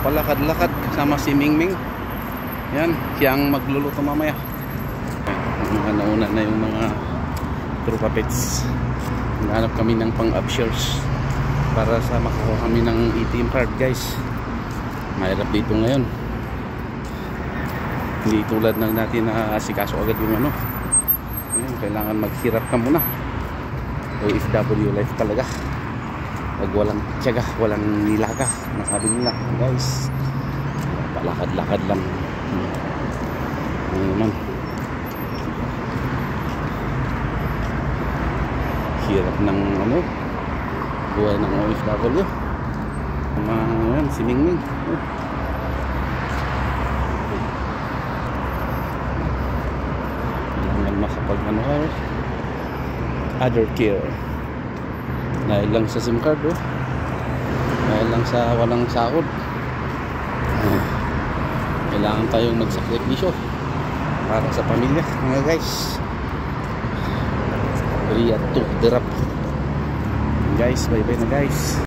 palakad-lakad kasama si Mingming. Yan, siya ang magluluto mamaya. Mga nauna na yung mga tropa pets. Naghanap kami ng pang-upshares para sa makakuha kami ng ATM card, guys. Mahirap dito ngayon. Hindi tulad ng natin na asikaso agad yung ano. Ayun, kailangan maghirap ka muna. OFW life talaga. Pag walang tiyaga, walang nilaga, nasabi nila, guys. Palakad-lakad lang. Ano naman, hirap ng ano, buhay ng OFW. Yan, si Mingming. Kailangan makapag ano, other care. Dahil lang sa SIM card, dahil lang sa walang sahod. Kailangan tayong magsakripisyo para sa pamilya, mga guys. Ria to the rap. Guys, bye bye na guys.